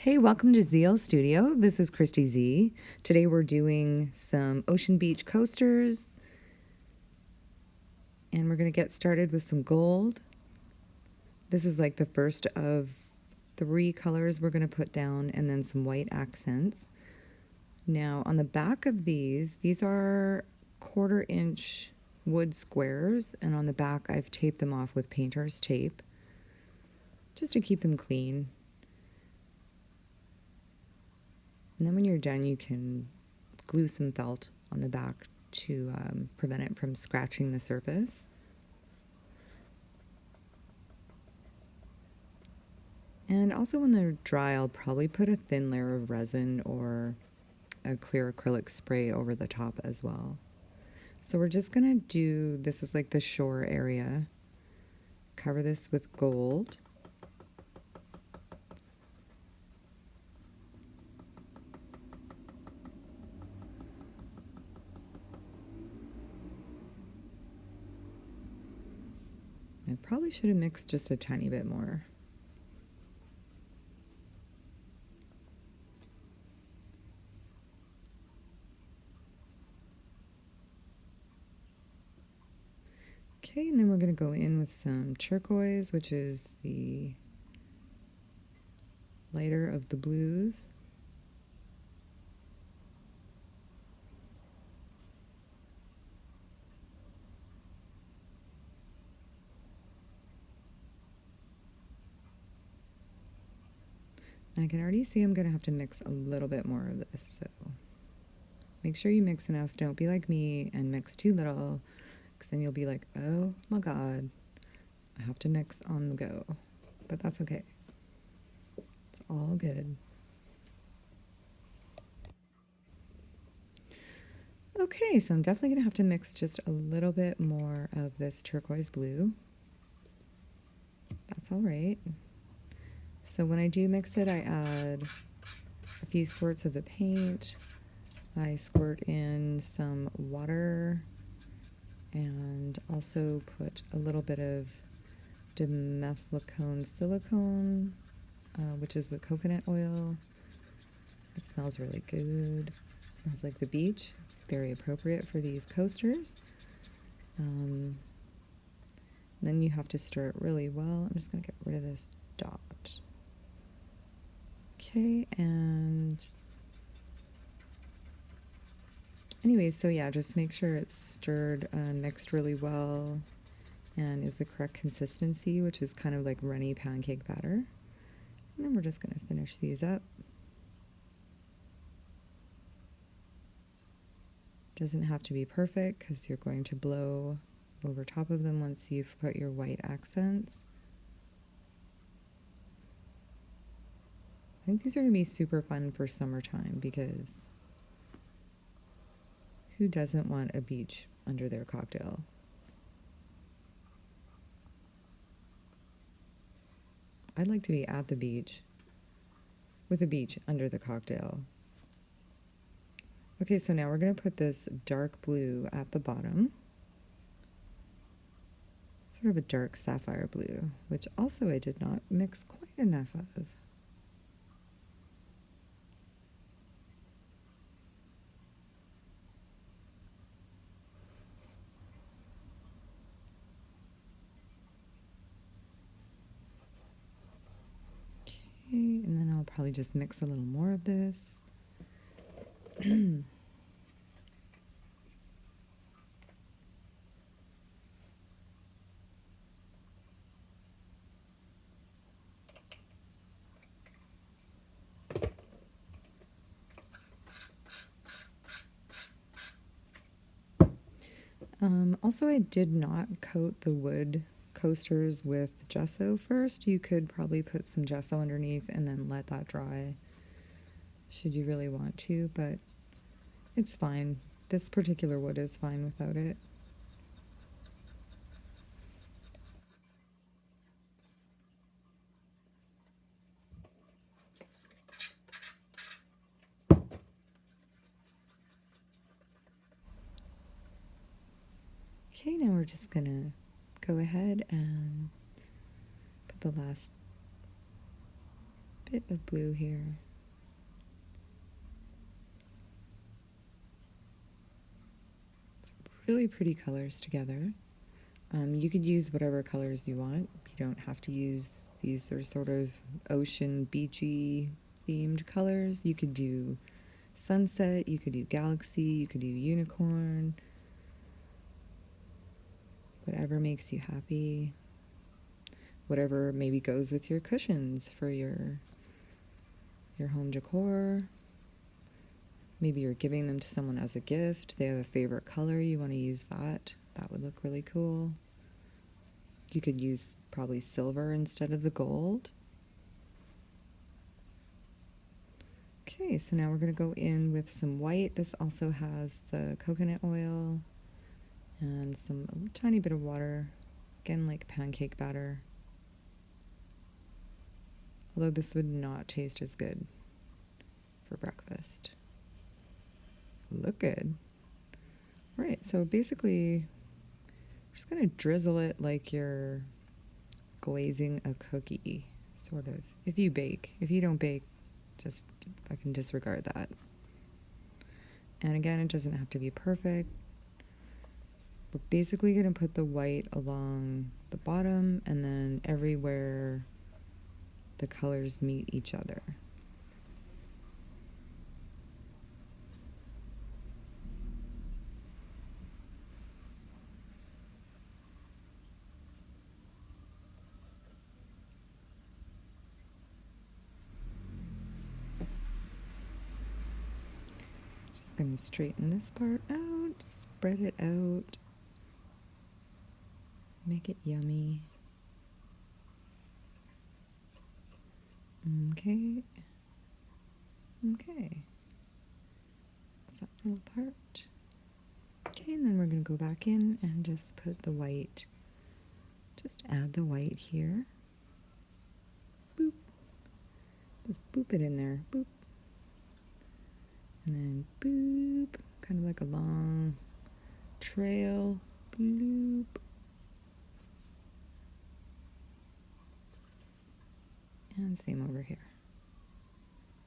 Hey, welcome to ziehlSTUDIO. This is Christy Z. Today we're doing some Ocean Beach coasters, and we're going to get started with some gold. This is like the first of 3 colors we're going to put down, and then some white accents. Now on the back of these are 1/4 inch wood squares, and on the back I've taped them off with painter's tape just to keep them clean. And then when you're done, you can glue some felt on the back to prevent it from scratching the surface. And also when they're dry, I'll probably put a thin layer of resin or a clear acrylic spray over the top as well. So we're just gonna do, this is like the shore area, cover this with gold. I probably should have mixed just a tiny bit more. Okay, and then we're going to go in with some turquoise, which is the lighter of the blues. I can already see I'm going to have to mix a little bit more of this, so make sure you mix enough. Don't be like me and mix too little, because then you'll be like, oh my god, I have to mix on the go. But that's okay. It's all good. Okay, so I'm definitely going to have to mix just a little bit more of this turquoise blue. That's all right. So when I do mix it, I add a few squirts of the paint. I squirt in some water and also put a little bit of dimethicone silicone, which is the coconut oil. It smells really good. It smells like the beach. Very appropriate for these coasters. Then you have to stir it really well. I'm just going to get rid of this dot. Okay, and anyways, so yeah, just make sure it's stirred and mixed really well and is the correct consistency, which is kind of like runny pancake batter. And then we're just going to finish these up. Doesn't have to be perfect because you're going to blow over top of them once you've put your white accents. I think these are going to be super fun for summertime, because who doesn't want a beach under their cocktail? I'd like to be at the beach with a beach under the cocktail. Okay, so now we're going to put this dark blue at the bottom. Sort of a dark sapphire blue, which also I did not mix quite enough of. And then I'll probably just mix a little more of this. Also, I did not coat the wood coasters with gesso first. You could probably put some gesso underneath and then let that dry, should you really want to, but it's fine. This particular wood is fine without it. Okay, now we're just gonna go ahead and put the last bit of blue here. Really pretty colors together. You could use whatever colors you want. You don't have to use these are sort of ocean beachy themed colors. You could do sunset, you could do galaxy, you could do unicorn, whatever makes you happy, whatever maybe goes with your cushions for your home decor. Maybe you're giving them to someone as a gift. They have a favorite color, you want to use that. That would look really cool. You could use probably silver instead of the gold. Okay, so now we're going to go in with some white. This also has the coconut oil and a tiny bit of water. Again, like pancake batter. Although this would not taste as good for breakfast. Look good. All right, so basically, we're just gonna drizzle it like you're glazing a cookie, sort of. If you bake. If you don't bake, just I can disregard that. And again, it doesn't have to be perfect. We're basically gonna put the white along the bottom and then everywhere the colors meet each other. Just gonna straighten this part out, spread it out, make it yummy. Okay. Okay. That's that little part. Okay, and then we're going to go back in and just put the white. Just add the white here. Boop. Just boop it in there. Boop. And then boop. Kind of like a long trail. Bloop. And same over here.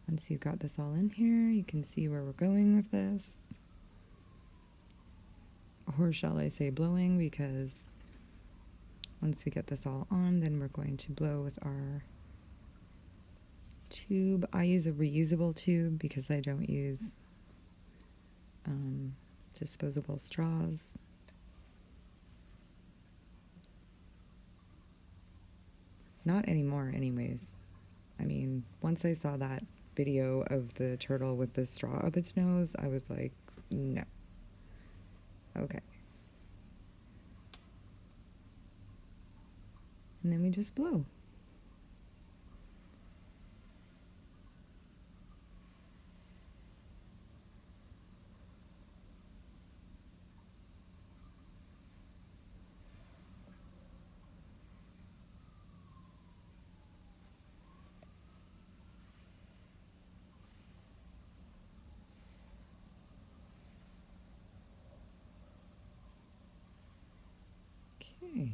Once you've got this all in here, you can see where we're going with this. Or shall I say blowing, because once we get this all on, then we're going to blow with our tube. I use a reusable tube because I don't use disposable straws. Not anymore anyways. I mean, once I saw that video of the turtle with the straw up its nose, I was like, no. Okay. And then we just blow. Okay.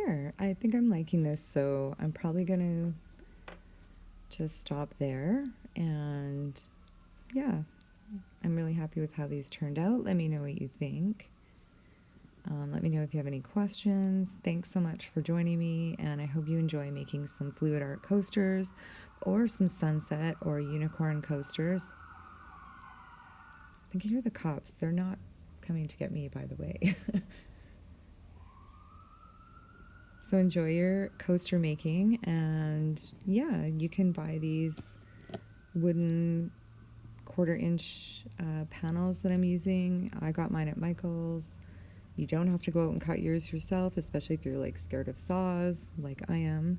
There, I think I'm liking this, so I'm probably going to just stop there. And yeah, I'm really happy with how these turned out. Let me know what you think. Let me know if you have any questions. Thanks so much for joining me, and I hope you enjoy making some fluid art coasters or some sunset or unicorn coasters. I can hear the cops. They're not coming to get me, by the way. So enjoy your coaster making, and yeah, you can buy these wooden 1/4 inch panels that I'm using. I got mine at Michael's. You don't have to go out and cut yours yourself, especially if you're like scared of saws, like I am.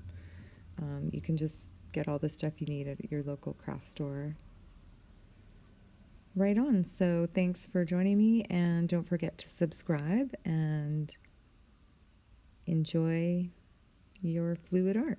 You can just get all the stuff you need at your local craft store. Right on. So thanks for joining me, and don't forget to subscribe and enjoy your fluid art.